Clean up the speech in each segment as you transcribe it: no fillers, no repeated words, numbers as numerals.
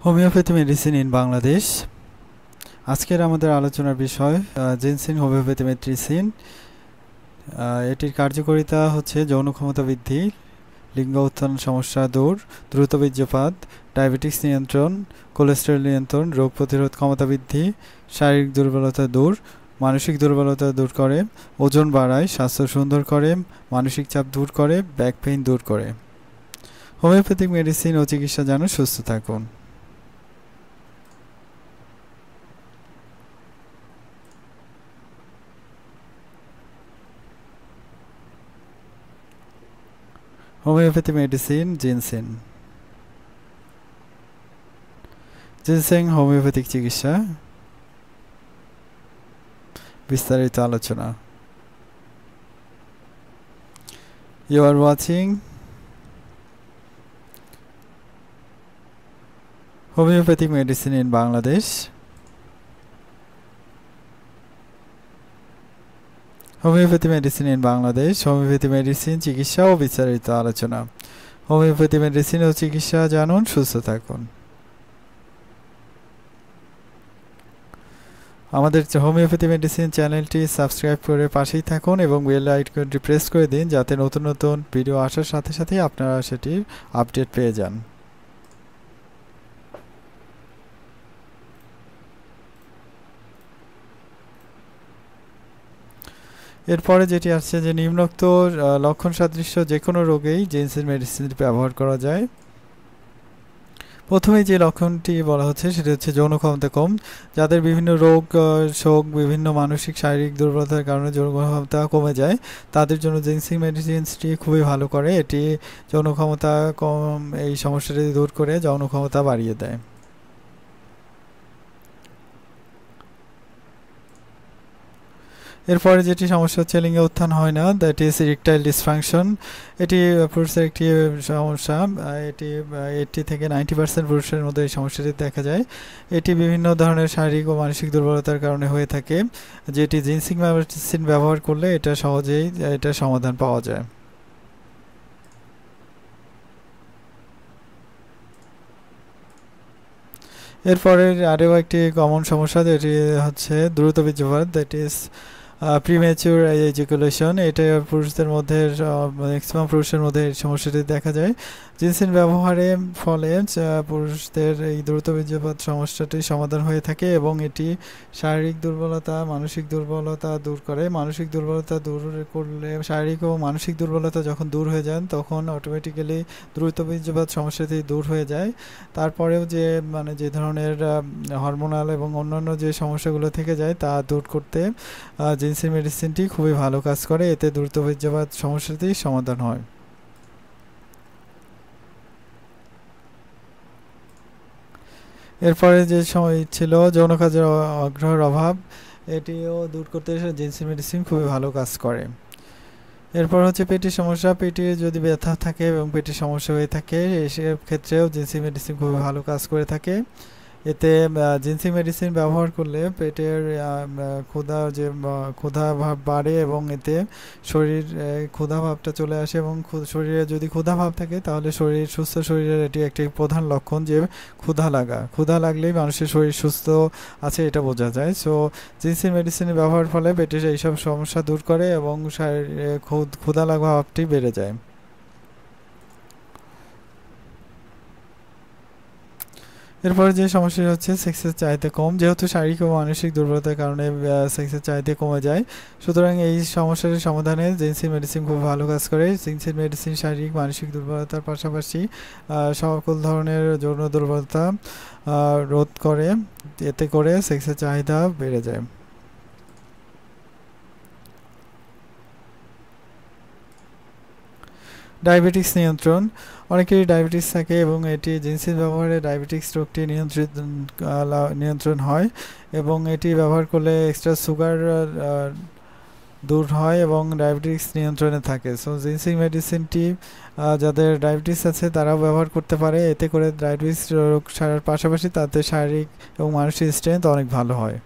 Homeopathy medicine in Bangladesh. আজকের আমাদের আলোচনার বিষয় জিনসেং হোমিওপ্যাথি মেডিসিন। এটির কার্যকারিতা হচ্ছে যৌন ক্ষমতা বৃদ্ধি, লিঙ্গ উত্থান সমস্যা দূর, দ্রুত বীর্যপাত, ডায়াবেটিস নিয়ন্ত্রণ, কোলেস্টেরল নিয়ন্ত্রণ, রোগ প্রতিরোধ ক্ষমতা বৃদ্ধি, শারীরিক দুর্বলতা দূর, মানসিক দুর্বলতা দূর করে, ওজন বাড়ায়, স্বাস্থ্য সুন্দর করে, মানসিক চাপ দূর করে, ব্যাক পেইন দূর করে। হোমিওপ্যাথিক মেডিসিন ও চিকিৎসা জানুন, সুস্থ থাকুন। Homeopathy medicine ginseng. Ginseng homeopathic চিকিৎসা বিস্তারিত আলোচনা। You are watching Homeopathic Medicine in Bangladesh. Homeopathy medicine in Bangladesh. Homeopathy medicine চিকিৎসা ও বিস্তারিত আলোচনা। হোমিওপ্যাথি মেডিসিন ও চিকিৎসা জানুন, সুস্থ থাকুন। আমাদের হোমিওপ্যাথি মেডিসিন চ্যানেলটি সাবস্ক্রাইব করে পাশেই থাকুন এবং বেল আইকনটি প্রেস করে দিন, যাতে নতুন নতুন ভিডিও আসার সাথে সাথেই আপনারা সেটির আপডেট পেয়ে যান। এরপরে যেটি আসছে যে নিম্নোক্ত লক্ষণ সাদৃশ্য যে কোনো রোগেই জিনসেং মেডিসিন ব্যবহার করা যায়। প্রথমেই যে লক্ষণটি বলা হচ্ছে সেটা হচ্ছে যৌন ক্ষমতা কম। যাদের বিভিন্ন রোগ শোক, বিভিন্ন মানসিক শারীরিক দুর্বলতার কারণে যৌন ক্ষমতা কমে যায়, তাদের জন্য জিনসেং মেডিসিনটি খুবই ভালো করে। এটি যৌন ক্ষমতা কম এই সমস্যাটি দূর করে যৌন ক্ষমতা বাড়িয়ে দেয়। এরপরে যেটি সমস্যা হচ্ছে লিঙ্গে উত্থান হয় না, দ্যাট ইজ ইরেকটাইল ডিসফাংশন। এটি পুরুষের একটি সমস্যা। এটি 80 থেকে 90% পুরুষের মধ্যে এই সমস্যাটি দেখা যায়। এটি বিভিন্ন ধরনের শারীরিক ও মানসিক দুর্বলতার কারণে হয়ে থাকে, যেটি জিনসেং মেডিসিন ব্যবহার করলে এটা সহজেই এটা সমাধান পাওয়া যায়। এরপরে আরও একটি কমন সমস্যা যেটি হচ্ছে দ্রুত বীর্যপাত, দ্যাট ইজ প্রিম্যাচিউর এজাকুলেশন। এটা পুরুষদের মধ্যে ম্যাক্সিমাম পুরুষের মধ্যে এই সমস্যাটি দেখা যায়। জিনসেং ব্যবহারের ফলে পুরুষদের এই দ্রুত বীর্যপাত সমস্যাটি সমাধান হয়ে থাকে এবং এটি শারীরিক দুর্বলতা, মানসিক দুর্বলতা দূর করে। মানসিক দুর্বলতা দূর করলে, শারীরিক ও মানসিক দুর্বলতা যখন দূর হয়ে যান তখন অটোমেটিক্যালি দ্রুত বীর্যপাত সমস্যাটি দূর হয়ে যায়। তারপরেও যে ধরনের হরমোনাল এবং অন্যান্য যে সমস্যাগুলো থেকে যায় তা দূর করতে জিনসেং মেডিসিনটি খুবই ভালো কাজ করে। এতে দ্রুত বীর্যপাত সমস্যাটি সমাধান হয়। এরপরে যে সময় ছিল যৌন কাজের আগ্রহের অভাব, এটিও দূর করতে জিনসেং মেডিসিন খুবই ভালো কাজ করে। এরপর হচ্ছে পেটের সমস্যা। পেটে যদি ব্যথা থাকে এবং পেটের সমস্যা হয়ে থাকে, এসব ক্ষেত্রেও জিনসেং মেডিসিন খুবই ভালো কাজ করে থাকে। এতে জিনসেং মেডিসিন ব্যবহার করলে পেটের ক্ষুধা ভাব বাড়ে এবং এতে শরীর ক্ষুধা ভাবটা চলে আসে এবং শরীরে যদি ক্ষুধা ভাব থাকে তাহলে সুস্থ শরীরের এটি একটি প্রধান লক্ষণ যে ক্ষুধা লাগলেই মানুষের শরীর সুস্থ আছে এটা বোঝা যায়। সো জিনসেং মেডিসিনের ব্যবহারের ফলে পেটের এইসব সমস্যা দূর করে এবং ক্ষুধা লাগা ভাবটি বেড়ে যায়। এরপরে যে সমস্যা হচ্ছে সেক্সের চাহিদা কম। যেহেতু শারীরিক ও মানসিক দুর্বলতার কারণে সেক্সের চাহিদা কমে যায়, সুতরাং এই সমস্যার সমাধানে জিনসেং মেডিসিন খুব ভালো কাজ করে। জিনসেং মেডিসিন শারীরিক মানসিক দুর্বলতার পাশাপাশি সকল ধরনের যৌন দুর্বলতা রোধ করে। এতে করে সেক্সের চাহিদা বেড়ে যায়। ডায়াবেটিস নিয়ন্ত্রণ। অনেকেরই ডায়াবেটিস থাকে এবং এটি জিনসেং ব্যবহারে ডায়াবেটিস রোগটি নিয়ন্ত্রণ হয় এবং এটি ব্যবহার করলে এক্সট্রা সুগার দূর হয় এবং ডায়াবেটিস নিয়ন্ত্রণে থাকে। সো জিনসেং মেডিসিনটি যাদের ডায়াবেটিস আছে তারাও ব্যবহার করতে পারে। এতে করে ডায়াবেটিস রোগ সারার পাশাপাশি তাদের শারীরিক এবং মানসিক স্ট্রেংথ অনেক ভালো হয়।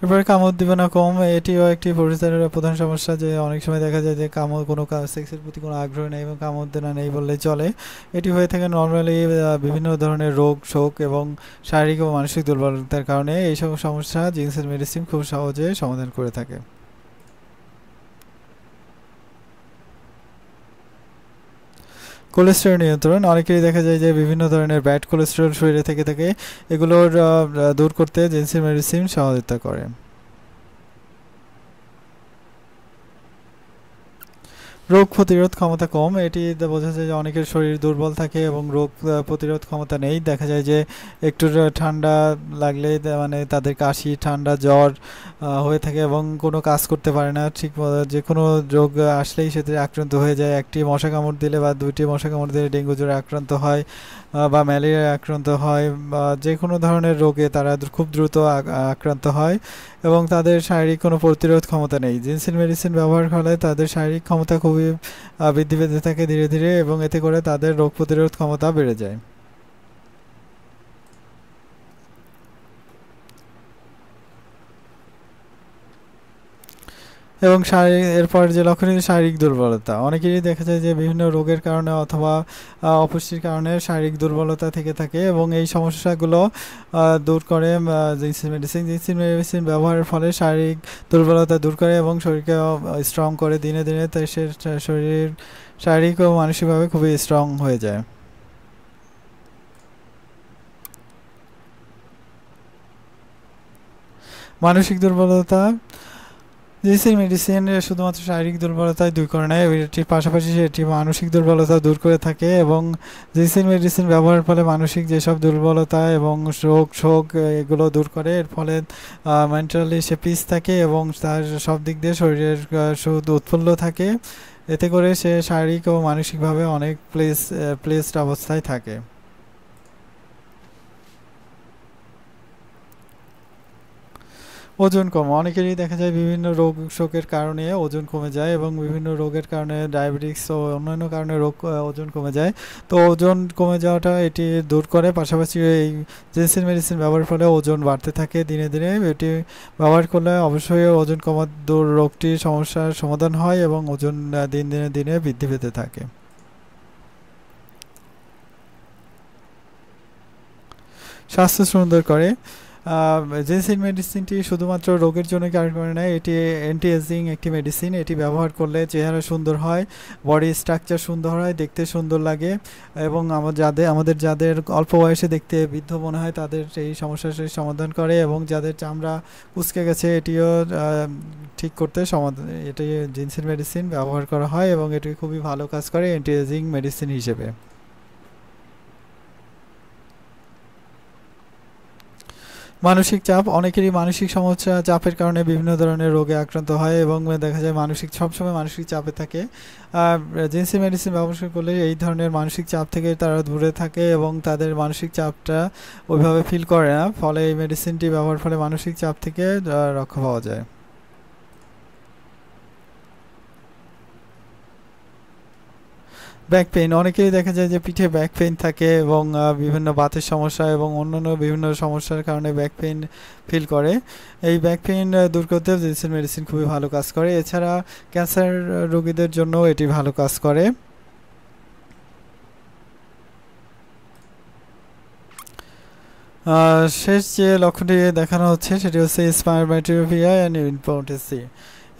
এরপরে কামোদ্দীপনা কম, এটিও একটি পুরুষদের প্রধান সমস্যা, যে অনেক সময় দেখা যায় যে কোনো সেক্সের প্রতি কোনো আগ্রহ নেই এবং কামোদ্দীপনা নেই বললেই চলে। এটি হয়ে থাকে নর্মালি বিভিন্ন ধরনের রোগ শোক এবং শারীরিক ও মানসিক দুর্বলতার কারণে। এইসব সমস্যা জিনসেন মেডিসিন খুব সহজে সমাধান করে থাকে। কোলেস্টেরল নিয়ন্ত্রণ, অনেকেরই দেখা যায় যে বিভিন্ন ধরনের ব্যাড কোলেস্টেরল শরীরে থেকে থাকে, এগুলোর দূর করতে জিনসেন মেডিসিন সহায়তা করে। রোগ প্রতিরোধ ক্ষমতা কম, এটি বোঝা যায় যে অনেকের শরীর দুর্বল থাকে এবং রোগ প্রতিরোধ ক্ষমতা নেই। দেখা যায় যে একটু ঠান্ডা লাগলে মানে তাদের কাশি ঠান্ডা জ্বর হয়ে থাকে এবং কোনো কাজ করতে পারে না ঠিক, যে কোনো রোগ আসলেই সেতে আক্রান্ত হয়ে যায়। একটি মশা কামড় দিলে বা দুইটি মশা কামড় দিলে ডেঙ্গু জ্বরে আক্রান্ত হয় বা ম্যালেরিয়ায় আক্রান্ত হয় বা যে কোনো ধরনের রোগে তারা খুব দ্রুত আক্রান্ত হয় এবং তাদের শারীরিক কোনো প্রতিরোধ ক্ষমতা নেই। জিনসেন মেডিসিন ব্যবহার করলে তাদের শারীরিক ক্ষমতা খুবই বৃদ্ধি পেতে থাকে ধীরে ধীরে এবং এতে করে তাদের রোগ প্রতিরোধ ক্ষমতা বেড়ে যায়। এবং এরপর যে লক্ষণ, শারীরিক দুর্বলতা, অনেকেরই দেখা যায় যে বিভিন্ন রোগের কারণে অথবা অপুষ্টির কারণে শারীরিক দুর্বলতা থেকে থাকে এবং এই সমস্যাগুলো দূর করে জিনসেন মেডিসিন। জিনসেন মেডিসিন ব্যবহারের ফলে শারীরিক দুর্বলতা দূর করে এবং শরীরকে স্ট্রং করে দিনে দিনে, তাই সে শরীর শারীরিক ও মানসিকভাবে খুবই স্ট্রং হয়ে যায়। মানসিক দুর্বলতা, জিনসেন মেডিসিন শুধুমাত্র শারীরিক দুর্বলতায় দূর করে না, এটির পাশাপাশি এটি মানসিক দুর্বলতা দূর করে থাকে এবং জিনসেন মেডিসিন ব্যবহারের ফলে মানসিক যেসব দুর্বলতা এবং রোগ শোক এগুলো দূর করে। এর ফলে মেন্টালি সে পিস থাকে এবং তার সব দিক দিয়ে শরীরের শুধু উৎফুল্ল থাকে, এতে করে সে শারীরিক ও মানসিকভাবে অনেক প্লেসড অবস্থায় থাকে। ওজন কম, অনেকেরই দেখা যায় বিভিন্ন রোগ শোকের কারণে ওজন কমে যায় এবং বিভিন্ন রোগের কারণে ডায়াবেটিস ও অন্যান্য কারণে ওজন কমে যায়। তো ওজন কমে যাওয়াটা এটি দূর করে, পাশাপাশি এই জিনসেন মেডিসিন ব্যবহারের ফলে ওজন বাড়তে থাকে দিনে দিনে। এটি ব্যবহার করলে অবশ্যই ওজন কমার রোগটির সমস্যার সমাধান হয় এবং ওজন দিনে দিনে বৃদ্ধি পেতে থাকে। স্বাস্থ্য সুন্দর করে, জিনসেন মেডিসিনটি শুধুমাত্র রোগের জন্য কাজ করে না, এটি অ্যান্টি এজিং একটি মেডিসিন। এটি ব্যবহার করলে চেহারা সুন্দর হয়, বডি স্ট্রাকচার সুন্দর হয়, দেখতে সুন্দর লাগে এবং আমাদের যাদের অল্প বয়সে দেখতে বৃদ্ধ মনে হয় তাদের এই সমস্যার সমাধান করে এবং যাদের চামড়া কুঁচকে গেছে এটিও ঠিক করতে এটি জিনসেন মেডিসিন ব্যবহার করা হয় এবং এটি খুবই ভালো কাজ করে অ্যান্টি এজিং মেডিসিন হিসেবে। মানসিক চাপ, অনেকেরই মানসিক সমস্যা চাপের কারণে বিভিন্ন ধরনের রোগে আক্রান্ত হয় এবং দেখা যায় সবসময় মানসিক চাপে থাকে। জিনসেন মেডিসিন ব্যবহার করলে এই ধরনের মানসিক চাপ থেকে তারা দূরে থাকে এবং তাদের মানসিক চাপটা ওইভাবে ফিল করে না, ফলে এই মেডিসিনটি ব্যবহার ফলে মানসিক চাপ থেকে রক্ষা পাওয়া যায়। ব্যাক পেইন, অনেকেই দেখা যায় যে পিঠে ব্যাক পেইন থাকে এবং বিভিন্ন বাতের সমস্যা এবং অন্যান্য বিভিন্ন সমস্যার কারণে ব্যাক পেইন ফিল করে। এই ব্যাক পেইন দূর করতে জিনসেন মেডিসিন খুবই ভালো কাজ করে। এছাড়া ক্যান্সার রোগীদের জন্য এটি ভালো কাজ করে। শেষ যে লক্ষণটি দেখানো হচ্ছে সেটি হচ্ছে স্পারমেটোপিয়া অ্যান্ড ইম্পটেন্সি।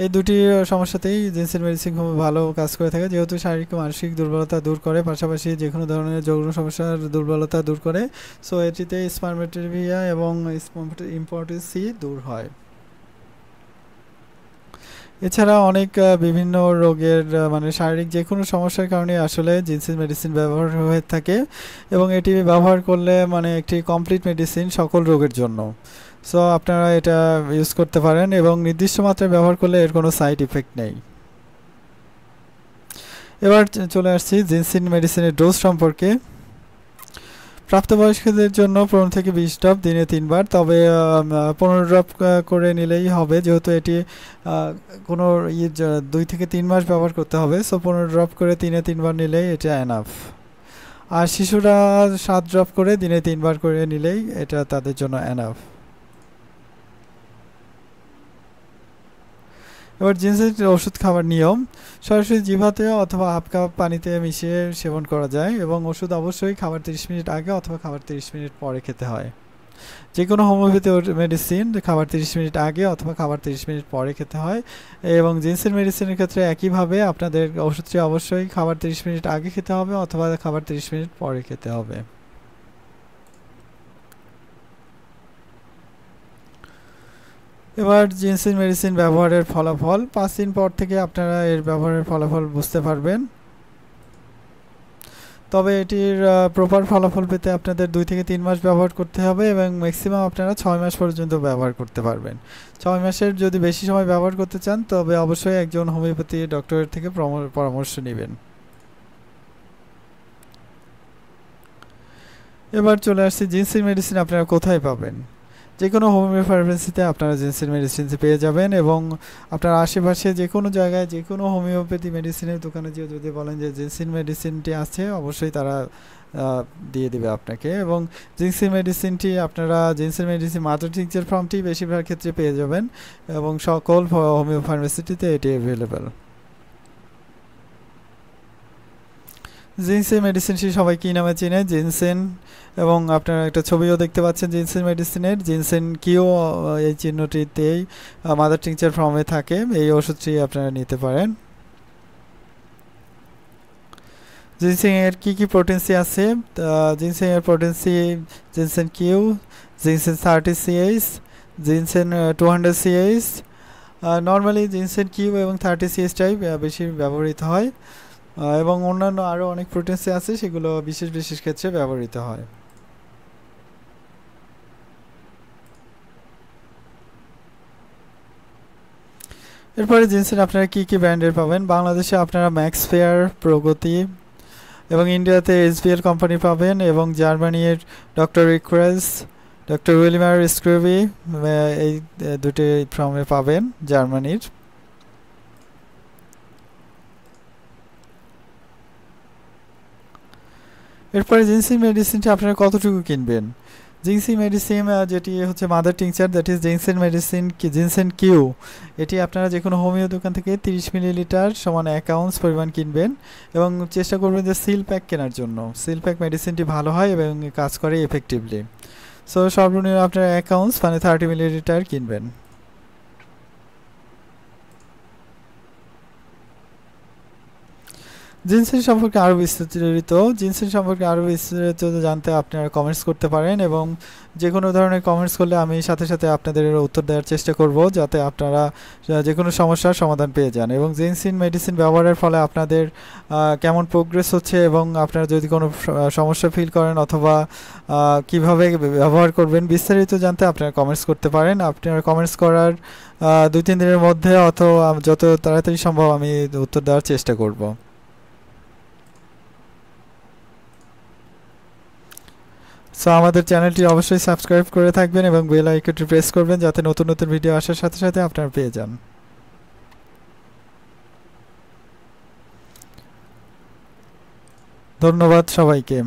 এই দুটি সমস্যাতেই জিনসেন মেডিসিন খুব ভালো কাজ করে থাকে, যেহেতু শারীরিক ও মানসিক দুর্বলতা দূর করে, পাশাপাশি যে কোনো ধরনের যৌন সমস্যার দুর্বলতা দূর করে। সো এটিতে স্পারমেটোপিয়া এবং ইম্পটেন্সি দূর হয়। এছাড়া অনেক বিভিন্ন রোগের মানে শারীরিক যে কোনো সমস্যার কারণে আসলে জিনসেন মেডিসিন ব্যবহার হয়ে থাকে এবং এটি ব্যবহার করলে মানে একটি কমপ্লিট মেডিসিন সকল রোগের জন্য। সো আপনারা এটা ইউজ করতে পারেন এবং নির্দিষ্ট মাত্রায় ব্যবহার করলে এর কোনো সাইড ইফেক্ট নেই। এবার চলে আসছি জিনসেন মেডিসিনের ডোজ সম্পর্কে। প্রাপ্তবয়স্কদের জন্য 15 থেকে 20 ড্রপ দিনে 3 বার, তবে 15 ড্রপ করে নিলেই হবে, যেহেতু এটি কোনো 2 থেকে 3 মাস ব্যবহার করতে হবে। সো 15 ড্রপ করে দিনে 3 বার নিলেই এটা এনাফ। আর শিশুরা 7 ড্রপ করে দিনে 3 বার করে নিলেই এটা তাদের জন্য এনাফ। এবার জিনসেং ওষুধ খাওয়ার নিয়ম সরাসরি জিভাতে অথবা হাফ কাপ পানিতে মিশিয়ে সেবন করা যায় এবং ওষুধ অবশ্যই খাবার 30 মিনিট আগে অথবা খাবার 30 মিনিট পরে খেতে হয়। যে কোনো হোমিওপ্যাথি মেডিসিন খাবার 30 মিনিট আগে অথবা খাবার 30 মিনিট পরে খেতে হয় এবং জিনসেং মেডিসিনের ক্ষেত্রে একইভাবে আপনাদের ওষুধটি অবশ্যই খাবার 30 মিনিট আগে খেতে হবে অথবা খাবার 30 মিনিট পরে খেতে হবে। এবার জিনসেং মেডিসিন ব্যবহারের ফলাফল 5 দিন পর থেকে আপনারা এর ব্যবহারের ফলাফল বুঝতে পারবেন। তবে এটির প্রপার ফলাফল পেতে আপনাদের 2 থেকে 3 মাস ব্যবহার করতে হবে এবং ম্যাক্সিমাম আপনারা 6 মাস পর্যন্ত ব্যবহার করতে পারবেন। 6 মাসের যদি বেশি সময় ব্যবহার করতে চান তবে অবশ্যই একজন হোমিওপ্যাথি ডক্টরের থেকে পরামর্শ নেবেন। এবার চলে আসছি জিনসেং মেডিসিন আপনারা কোথায় পাবেন। যে কোনো হোমিও ফার্মেসিতে আপনারা জিনসেং মেডিসিন পেয়ে যাবেন এবং আপনার আশেপাশে যে কোনো জায়গায় যে কোনো হোমিওপ্যাথি মেডিসিনের দোকানে যে যদি বলেন যে জিনসেং মেডিসিনটি আছে অবশ্যই তারা দিয়ে দেবে আপনাকে এবং জিনসেং মেডিসিনটি আপনারা জিনসেং মেডিসিন মাদার টিংচার ফর্মটি বেশিরভাগ ক্ষেত্রে পেয়ে যাবেন এবং সকল হোমিও ফার্মেসিটিতে এটি অ্যাভেলেবেল। জিনসেং মেডিসিনটি সবাই কী নামে চিনে জিনসেং এবং আপনারা একটা ছবিও দেখতে পাচ্ছেন জিনসেং মেডিসিনের জিনসেং কিও এই চিহ্নটিতেই মাদার টিংচার ফর্মে থাকে। এই ওষুধটি আপনারা নিতে পারেন। জিনসেং এর কি প্রোটেন্সি আছে জিনসেং এর potency ginseng Q ginseng 30 CH ginseng 200 CH normally ginseng Q এবং 30 সিএইচটাই বেশি ব্যবহৃত হয় এবং অন্যান্য আরও অনেক প্রোটেন্সি আছে সেগুলো বিশেষ বিশেষ ক্ষেত্রে ব্যবহৃত হয়। এরপরে জিনসেং আপনারা কি ব্র্যান্ডের পাবেন। বাংলাদেশে আপনারা ম্যাক্স ফেয়ার প্রগতি এবং ইন্ডিয়াতে এসবিএল কোম্পানি পাবেন এবং জার্মানির ডক্টর রিক্রেস ডক্টর উইলিমার স্ক্রুবি এই দুটি ফর্মে পাবেন জার্মানির। এরপরে জিনসেং মেডিসিনটি আপনারা কতটুকু কিনবেন। জিনসেং মেডিসিন যেটি হচ্ছে mother tincture that is ginseng medicine ginseng Q এটি আপনারা যে কোনো হোমিও দোকান থেকে 30 মিলিলিটার সমান 1 আউন্স পরিমাণ কিনবেন এবং চেষ্টা করবেন যে সিল প্যাক কেনার জন্য। সিল প্যাক মেডিসিনটি ভালো হয় এবং কাজ করে এফেক্টিভলি। সো সর্বনিম্ন আপনারা 1 আউন্স মানে 30 মিলিলিটার কিনবেন। জিনসেং সম্পর্কে আরও বিস্তারিত জানতে আপনারা কমেন্টস করতে পারেন এবং যে কোনো ধরনের কমেন্টস করলে আমি সাথে সাথে আপনাদের উত্তর দেওয়ার চেষ্টা করব যাতে আপনারা যে কোনো সমস্যার সমাধান পেয়ে যান এবং জিনসেং মেডিসিন ব্যবহারের ফলে আপনাদের কেমন প্রোগ্রেস হচ্ছে এবং আপনারা যদি কোনো সমস্যা ফিল করেন অথবা কিভাবে ব্যবহার করবেন বিস্তারিত জানতে আপনারা কমেন্টস করতে পারেন। আপনারা কমেন্টস করার 2-3 দিনের মধ্যে অথবা যত তাড়াতাড়ি সম্ভব আমি উত্তর দেওয়ার চেষ্টা করব। সো আমাদের চ্যানেলটি অবশ্যই সাবস্ক্রাইব করে থাকবেন এবং বেল আইকনটি প্রেস করবেন যাতে নতুন নতুন ভিডিও আসার সাথে সাথে আপনারা পেয়ে যান। ধন্যবাদ সবাইকে।